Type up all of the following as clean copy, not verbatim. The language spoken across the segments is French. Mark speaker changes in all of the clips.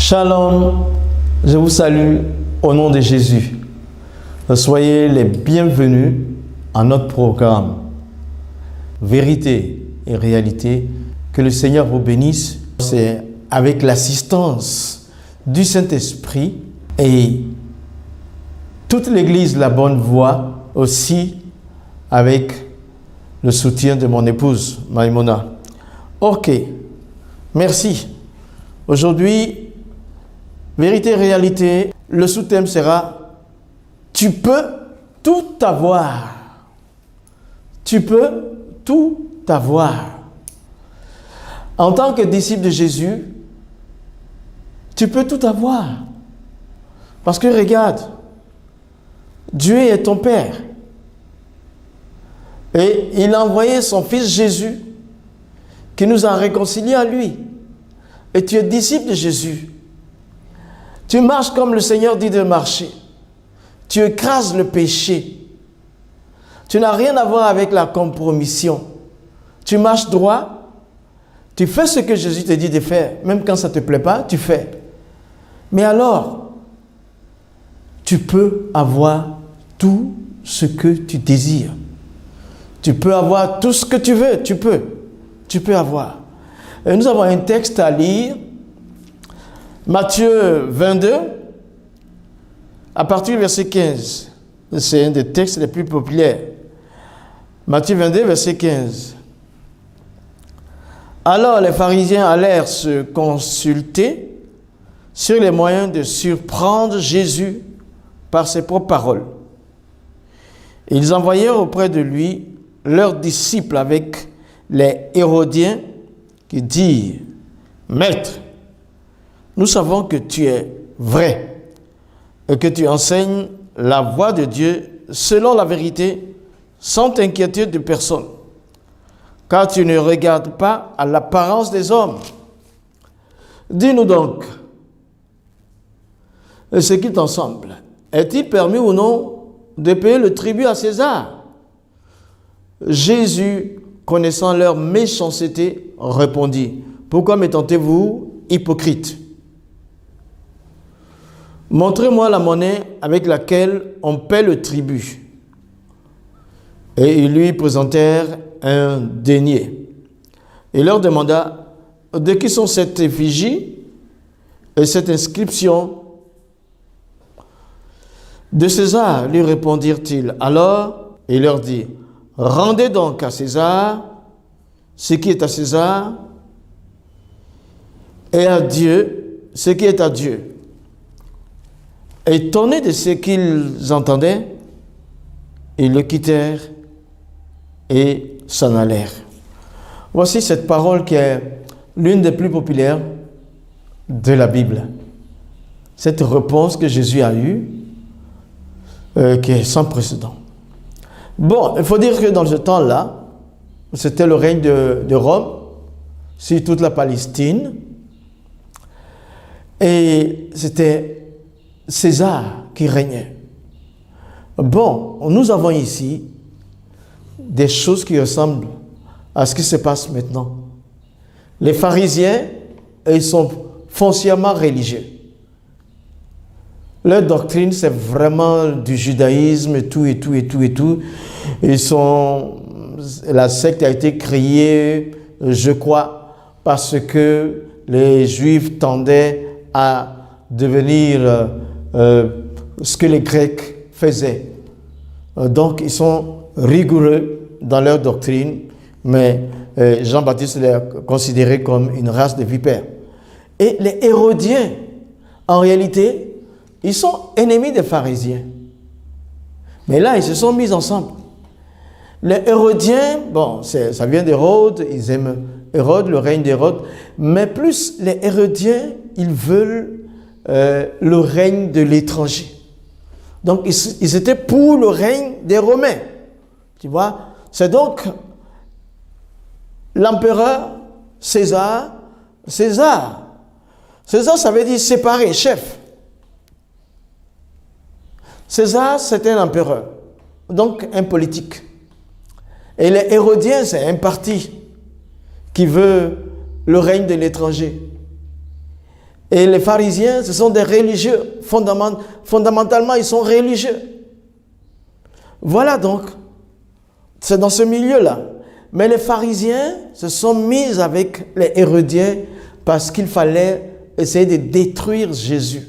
Speaker 1: Shalom, je vous salue au nom de Jésus. Soyez les bienvenus à notre programme Vérité et réalité. Que le Seigneur vous bénisse. C'est avec l'assistance du Saint-Esprit et toute l'Église La Bonne Voie, aussi avec le soutien de mon épouse Maïmona. Ok, merci. Aujourd'hui, Vérité et réalité, le sous-thème sera « Tu peux tout avoir ». Tu peux tout avoir. En tant que disciple de Jésus, tu peux tout avoir. Parce que regarde, Dieu est ton Père. Et il a envoyé son Fils Jésus qui nous a réconciliés à lui. Et tu es disciple de Jésus. Tu marches comme le Seigneur dit de marcher. Tu écrases le péché. Tu n'as rien à voir avec la compromission. Tu marches droit. Tu fais ce que Jésus te dit de faire. Même quand ça ne te plaît pas, tu fais. Mais alors, tu peux avoir tout ce que tu désires. Tu peux avoir tout ce que tu veux. Tu peux avoir. Et nous avons un texte à lire. Matthieu 22, à partir du verset 15. C'est un des textes les plus populaires. Matthieu 22, verset 15. Alors les pharisiens allèrent se consulter sur les moyens de surprendre Jésus par ses propres paroles. Ils envoyèrent auprès de lui leurs disciples avec les Hérodiens qui dirent « Maître, nous savons que tu es vrai et que tu enseignes la voie de Dieu selon la vérité, sans inquiétude de personne, car tu ne regardes pas à l'apparence des hommes. Dis-nous donc, ce qu'il t'en semble, est-il permis ou non de payer le tribut à César? Jésus, connaissant leur méchanceté, répondit, « Pourquoi me tentez-vous, hypocrite? Montrez-moi la monnaie avec laquelle on paie le tribut. » Et ils lui présentèrent un denier. Il leur demanda, « De qui sont cette effigie et cette inscription? » « De César, lui répondirent-ils. Alors, il leur dit, « Rendez donc à César ce qui est à César, et à Dieu ce qui est à Dieu. » Étonnés de ce qu'ils entendaient, ils le quittèrent et s'en allèrent. Voici cette parole qui est l'une des plus populaires de la Bible. Cette réponse que Jésus a eue, qui est sans précédent. Bon, il faut dire que dans ce temps-là, c'était le règne de Rome sur toute la Palestine. Et c'était César qui régnait. Bon, nous avons ici des choses qui ressemblent à ce qui se passe maintenant. Les pharisiens, ils sont foncièrement religieux. Leur doctrine, c'est vraiment du judaïsme, et tout. La secte a été créée, je crois, parce que les Juifs tendaient à devenir ce que les Grecs faisaient. Donc, ils sont rigoureux dans leur doctrine, mais Jean-Baptiste les a considérés comme une race de vipères. Et les Hérodiens, en réalité, ils sont ennemis des pharisiens. Mais là, ils se sont mis ensemble. Les Hérodiens, bon, ça vient d'Hérode, ils aiment Hérode, le règne d'Hérode, mais plus les Hérodiens, ils veulent le règne de l'étranger. Donc, ils étaient pour le règne des Romains. Tu vois? C'est donc l'empereur César. César, ça veut dire séparé, chef. César, c'était un empereur, donc un politique. Et les Hérodiens, c'est un parti qui veut le règne de l'étranger. Et les pharisiens, ce sont des religieux. Fondamentalement, ils sont religieux. Voilà donc, c'est dans ce milieu-là. Mais les pharisiens se sont mis avec les hérodiens parce qu'il fallait essayer de détruire Jésus.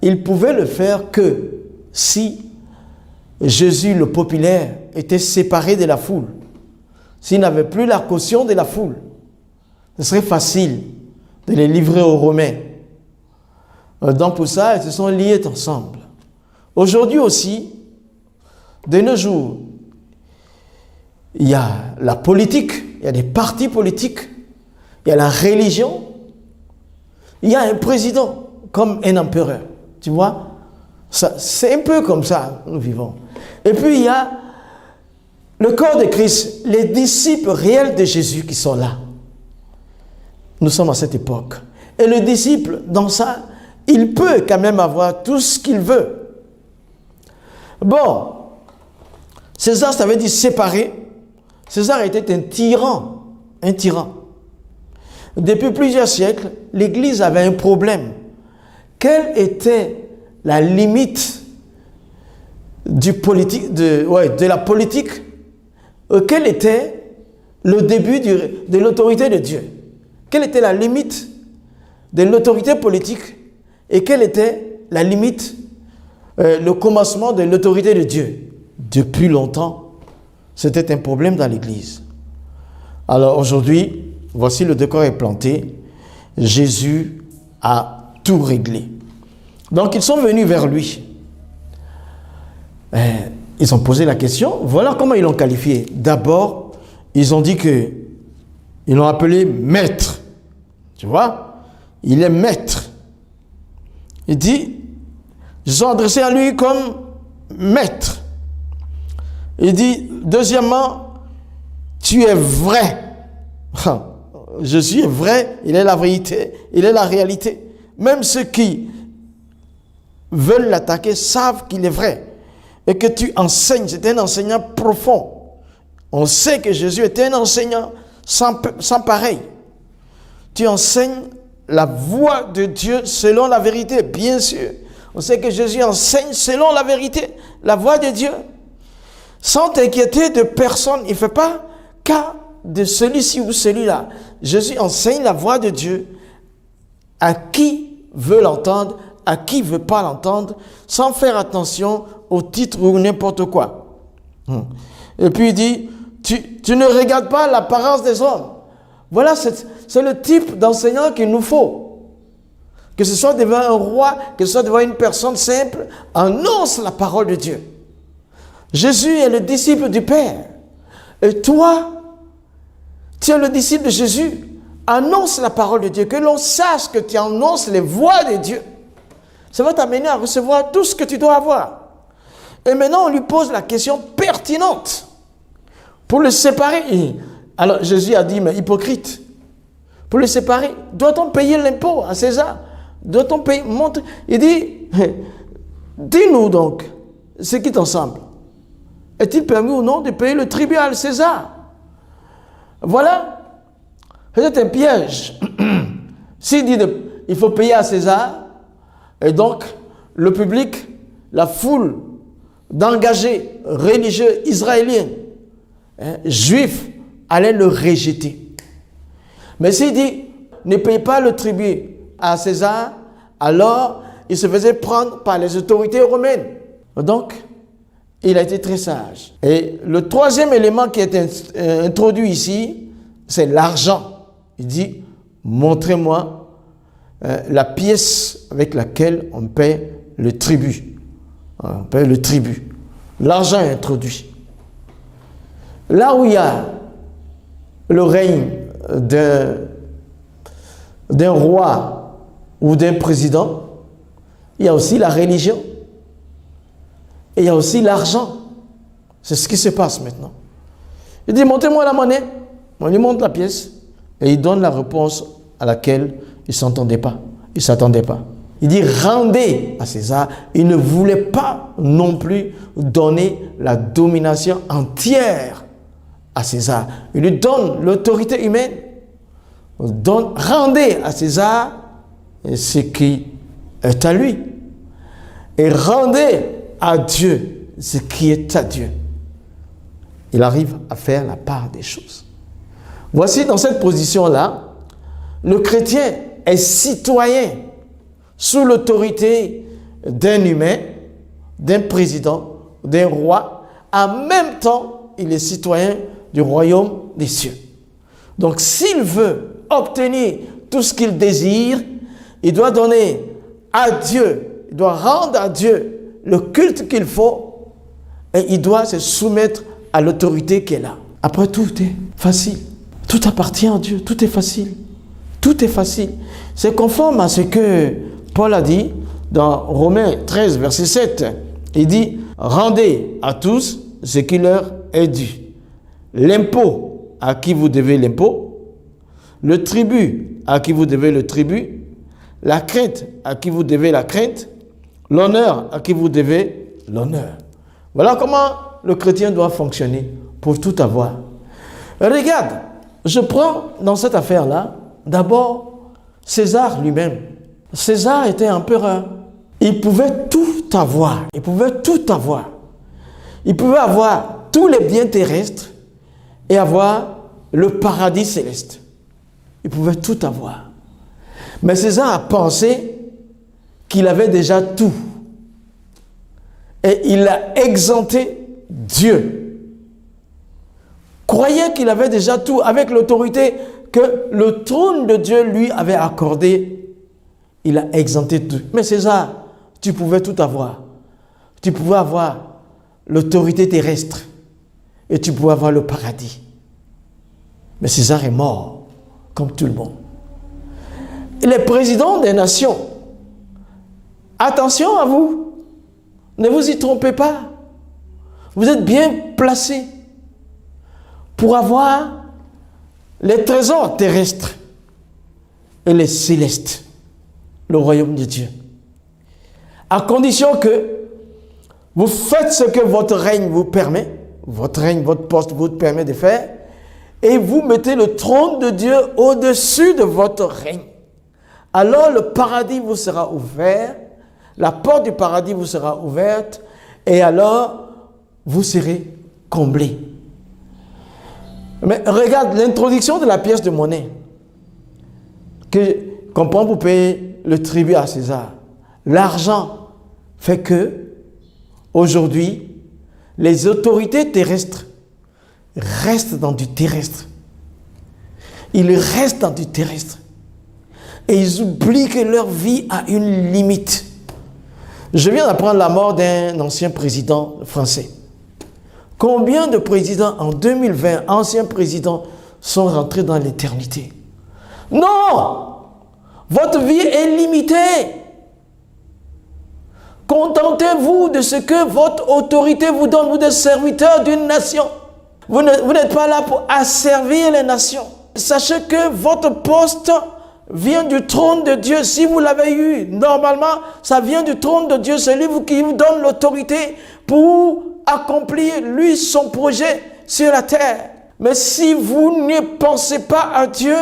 Speaker 1: Ils pouvaient le faire que si Jésus, le populaire, était séparé de la foule. S'il n'avait plus la caution de la foule, ce serait facile de les livrer aux Romains. Donc pour ça, ils se sont liés ensemble. Aujourd'hui aussi, de nos jours, il y a la politique, il y a des partis politiques, il y a la religion, il y a un président comme un empereur. Tu vois, c'est un peu comme ça, nous vivons. Et puis il y a le corps de Christ, les disciples réels de Jésus qui sont là. Nous sommes à cette époque. Et le disciple, dans ça, il peut quand même avoir tout ce qu'il veut. Bon, César, ça veut dire séparé. César était un tyran. Un tyran. Depuis plusieurs siècles, l'Église avait un problème. Quelle était la limite de la politique? Quel était le début de l'autorité de Dieu? Quelle était la limite de l'autorité politique? Et quelle était la limite, le commencement de l'autorité de Dieu? Depuis longtemps, c'était un problème dans l'Église. Alors aujourd'hui, voici le décor est planté. Jésus a tout réglé. Donc ils sont venus vers lui. Ils ont posé la question. Voilà comment ils l'ont qualifié. D'abord, ils ont dit que ils l'ont appelé maître. Tu vois? Il est maître. Il dit, ils sont adressés à lui comme maître. Il dit, deuxièmement, tu es vrai. Jésus est vrai, il est la vérité, il est la réalité. Même ceux qui veulent l'attaquer savent qu'il est vrai. Et que tu enseignes, c'est un enseignant profond. On sait que Jésus est un enseignant sans pareil. Tu enseignes la voie de Dieu selon la vérité, bien sûr. On sait que Jésus enseigne selon la vérité, la voie de Dieu. Sans t'inquiéter de personne, il ne fait pas cas de celui-ci ou celui-là. Jésus enseigne la voie de Dieu à qui veut l'entendre, à qui ne veut pas l'entendre, sans faire attention au titre ou n'importe quoi. Et puis il dit, tu ne regardes pas l'apparence des hommes. Voilà, c'est le type d'enseignant qu'il nous faut. Que ce soit devant un roi, que ce soit devant une personne simple, annonce la parole de Dieu. Jésus est le disciple du Père. Et toi, tu es le disciple de Jésus. Annonce la parole de Dieu. Que l'on sache que tu annonces les voies de Dieu. Ça va t'amener à recevoir tout ce que tu dois avoir. Et maintenant, on lui pose la question pertinente. Pour le séparer. Alors, Jésus a dit, mais hypocrite. Pour le séparer, doit-on payer l'impôt à César? Doit-on payer? Il dit, dis-nous donc, ce qui t'ensemble. Est-il permis ou non de payer le tribut à César? Voilà. C'est un piège. S'il dit il faut payer à César, et donc le public, la foule d'engagés religieux israéliens, juifs, allait le rejeter. Mais s'il dit ne paye pas le tribut à César, alors il se faisait prendre par les autorités romaines. Donc, il a été très sage. Et le troisième élément qui est introduit ici, c'est l'argent. Il dit, montrez-moi la pièce avec laquelle on paie le tribut. On paie le tribut. L'argent est introduit. Là où il y a le règne d'un roi ou d'un président, il y a aussi la religion. Et il y a aussi l'argent. C'est ce qui se passe maintenant. Il dit, montrez-moi la monnaie. On lui montre la pièce. Et il donne la réponse à laquelle il ne s'entendait pas. Il ne s'attendait pas. Il dit, rendez à César. Il ne voulait pas non plus donner la domination entière à César. Il lui donne l'autorité humaine. Rendez à César ce qui est à lui. Et rendez à Dieu ce qui est à Dieu. Il arrive à faire la part des choses. Voici, dans cette position-là, le chrétien est citoyen sous l'autorité d'un humain, d'un président, d'un roi. En même temps, il est citoyen du royaume des cieux. Donc, s'il veut obtenir tout ce qu'il désire, il doit donner à Dieu, il doit rendre à Dieu le culte qu'il faut et il doit se soumettre à l'autorité qu'elle a. Après, tout est facile. Tout appartient à Dieu. Tout est facile. Tout est facile. C'est conforme à ce que Paul a dit dans Romains 13, verset 7. Il dit, rendez à tous ce qui leur est dû. L'impôt à qui vous devez l'impôt, le tribut à qui vous devez le tribut, la crainte à qui vous devez la crainte, l'honneur à qui vous devez l'honneur. Voilà comment le chrétien doit fonctionner pour tout avoir. Regarde, je prends dans cette affaire-là, d'abord, César lui-même. César était empereur. Il pouvait tout avoir. Il pouvait tout avoir. Il pouvait avoir tous les biens terrestres et avoir le paradis céleste. Il pouvait tout avoir. Mais César a pensé qu'il avait déjà tout. Et il a exempté Dieu. Croyait qu'il avait déjà tout avec l'autorité que le trône de Dieu lui avait accordé. Il a exempté tout. Mais César, tu pouvais tout avoir. Tu pouvais avoir l'autorité terrestre et tu pouvais avoir le paradis. Mais César est mort, comme tout le monde. Et les présidents des nations, attention à vous, ne vous y trompez pas. Vous êtes bien placés pour avoir les trésors terrestres et les célestes, le royaume de Dieu. À condition que vous faites ce que votre règne vous permet, votre règne, votre poste vous permet de faire, et vous mettez le trône de Dieu au-dessus de votre règne. Alors le paradis vous sera ouvert, la porte du paradis vous sera ouverte, et alors vous serez comblés. Mais regarde l'introduction de la pièce de monnaie qu'on prend pour payer le tribut à César. L'argent fait que, aujourd'hui, les autorités terrestres restent dans du terrestre. Ils restent dans du terrestre. Et ils oublient que leur vie a une limite. Je viens d'apprendre la mort d'un ancien président français. Combien de présidents en 2020, anciens présidents, sont rentrés dans l'éternité? Non! Votre vie est limitée. Contentez-vous de ce que votre autorité vous donne. Vous êtes serviteur d'une nation. Vous n'êtes pas là pour asservir les nations. Sachez que votre poste vient du trône de Dieu. Si vous l'avez eu, normalement, ça vient du trône de Dieu. C'est lui qui vous donne l'autorité pour accomplir, lui, son projet sur la terre. Mais si vous ne pensez pas à Dieu,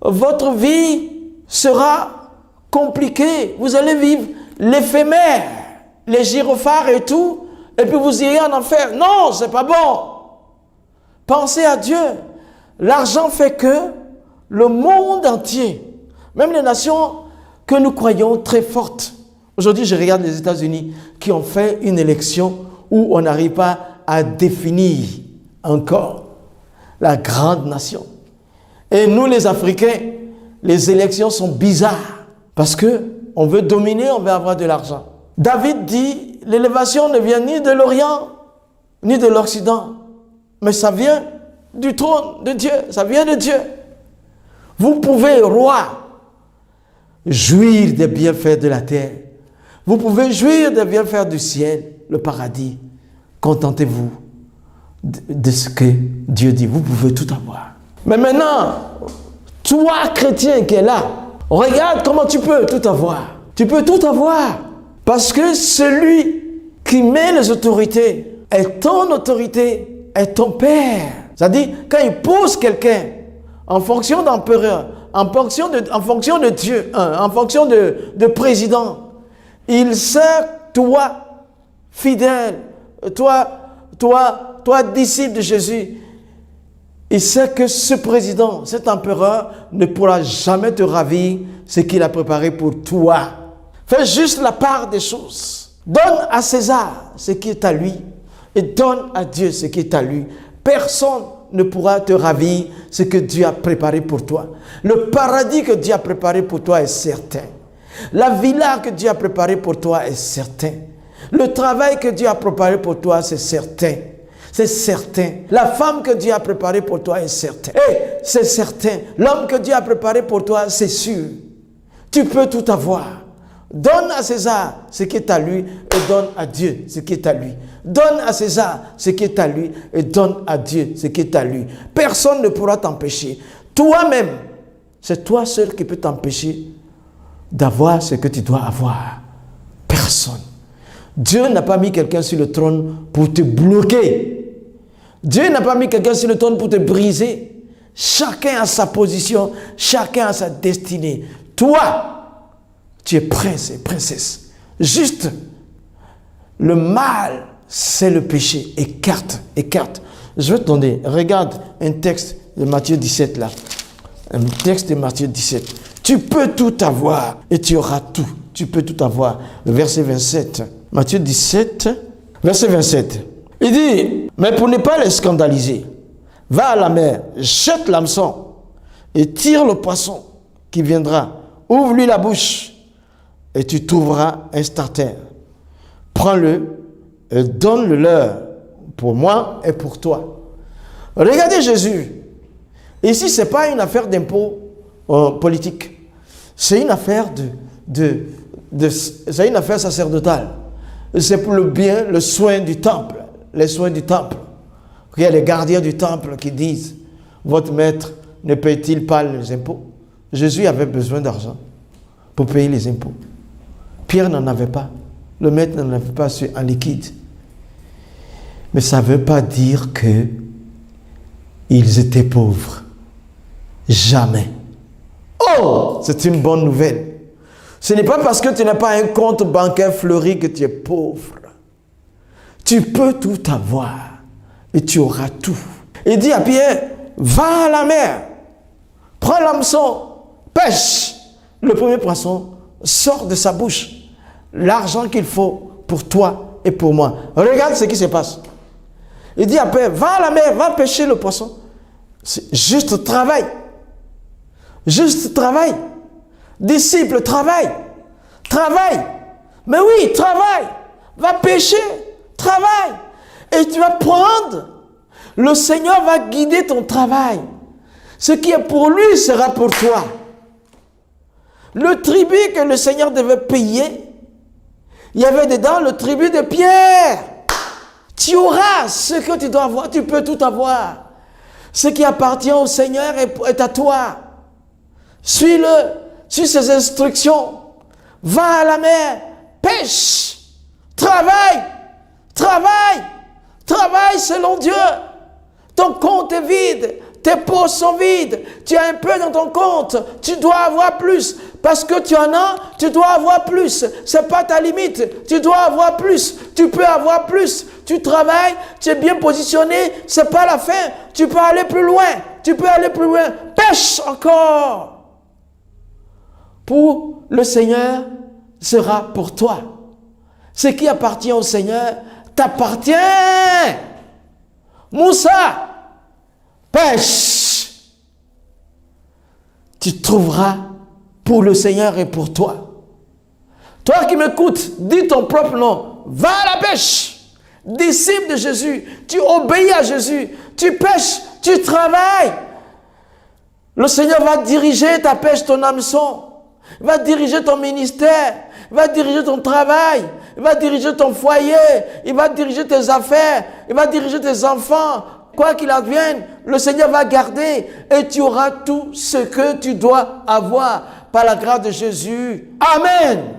Speaker 1: votre vie sera compliquée. Vous allez vivre l'éphémère, les gyrophares et tout, et puis vous irez en enfer. Non, c'est pas bon. Pensez à Dieu. L'argent fait que le monde entier, même les nations que nous croyons très fortes. Aujourd'hui, je regarde les États-Unis qui ont fait une élection où on n'arrive pas à définir encore la grande nation. Et nous, les Africains, les élections sont bizarres parce qu'on veut dominer, on veut avoir de l'argent. David dit, l'élévation ne vient ni de l'Orient, ni de l'Occident, mais ça vient du trône de Dieu, ça vient de Dieu. Vous pouvez, roi, jouir des bienfaits de la terre. Vous pouvez jouir des bienfaits du ciel, le paradis. Contentez-vous de ce que Dieu dit. Vous pouvez tout avoir. Mais maintenant, toi, chrétien qui es là, regarde comment tu peux tout avoir. Tu peux tout avoir. Parce que celui qui met les autorités est ton autorité, est ton père. C'est-à-dire, quand il pose quelqu'un en fonction d'empereur, en fonction de Dieu, en fonction de président. Il sait, toi, fidèle, toi, disciple de Jésus, il sait que ce président, cet empereur, ne pourra jamais te ravir ce qu'il a préparé pour toi. Fais juste la part des choses. Donne à César ce qui est à lui et donne à Dieu ce qui est à lui. Personne ne pourra te ravir ce que Dieu a préparé pour toi. Le paradis que Dieu a préparé pour toi est certain. La villa que Dieu a préparée pour toi est certain. Le travail que Dieu a préparé pour toi, c'est certain. C'est certain. La femme que Dieu a préparée pour toi est certain. Et c'est certain. L'homme que Dieu a préparé pour toi, c'est sûr. Tu peux tout avoir. Donne à César ce qui est à lui et donne à Dieu ce qui est à lui. Donne à César ce qui est à lui et donne à Dieu ce qui est à lui. Personne ne pourra t'empêcher. Toi-même, c'est toi seul qui peux t'empêcher d'avoir ce que tu dois avoir. Personne. Dieu n'a pas mis quelqu'un sur le trône pour te bloquer. Dieu n'a pas mis quelqu'un sur le trône pour te briser. Chacun a sa position, chacun a sa destinée. Toi, tu es prince et princesse. Juste, le mal, c'est le péché. Écarte. Je vais te donner, regarde un texte de Matthieu 17 là. Un texte de Matthieu 17. Tu peux tout avoir et tu auras tout. Tu peux tout avoir. Le verset 27. Matthieu 17, verset 27. Il dit, mais pour ne pas les scandaliser, va à la mer, jette l'hameçon et tire le poisson qui viendra. Ouvre-lui la bouche et tu trouveras un starter. Prends-le et donne-le leur pour moi et pour toi. Regardez Jésus. Ici, ce n'est pas une affaire d'impôt politique. C'est une affaire c'est une affaire sacerdotale. C'est pour le bien, le soin du temple. Les soins du temple. Il y a les gardiens du temple qui disent, votre maître ne paye-t-il pas les impôts? Jésus avait besoin d'argent pour payer les impôts. Pierre n'en avait pas. Le maître n'en avait pas en liquide. Mais ça ne veut pas dire qu'ils étaient pauvres. Jamais. Oh, c'est une bonne nouvelle. Ce n'est pas parce que tu n'as pas un compte bancaire fleuri que tu es pauvre. Tu peux tout avoir et tu auras tout. Il dit à Pierre, va à la mer, prends l'hameçon, pêche. Le premier poisson sort de sa bouche l'argent qu'il faut pour toi et pour moi. Regarde ce qui se passe. Il dit à Pierre, va à la mer, va pêcher le poisson. C'est juste travail. Juste travail. Disciple, travaille. Travaille. Mais oui, travaille. Va pêcher. Travaille. Et tu vas prendre. Le Seigneur va guider ton travail. Ce qui est pour lui sera pour toi. Le tribut que le Seigneur devait payer, il y avait dedans le tribut de Pierre. Tu auras ce que tu dois avoir. Tu peux tout avoir. Ce qui appartient au Seigneur est à toi. Suis-le. Suis ses instructions. Va à la mer. Pêche. Travaille. Travaille. Travaille selon Dieu. Ton compte est vide. Tes poches sont vides. Tu as un peu dans ton compte. Tu dois avoir plus. Parce que tu en as, tu dois avoir plus. Ce n'est pas ta limite. Tu dois avoir plus. Tu peux avoir plus. Tu travailles, tu es bien positionné. Ce n'est pas la fin. Tu peux aller plus loin. Tu peux aller plus loin. Pêche encore. Pour le Seigneur sera pour toi. Ce qui appartient au Seigneur t'appartient. Moussa, pêche. Tu trouveras pour le Seigneur et pour toi. Toi qui m'écoutes, dis ton propre nom. Va à la pêche. Disciple de Jésus, tu obéis à Jésus. Tu pêches, tu travailles. Le Seigneur va diriger ta pêche, ton hameçon. Il va diriger ton ministère. Il va diriger ton travail. Il va diriger ton foyer. Il va diriger tes affaires. Il va diriger tes enfants. Quoi qu'il advienne, le Seigneur va garder et tu auras tout ce que tu dois avoir par la grâce de Jésus. Amen.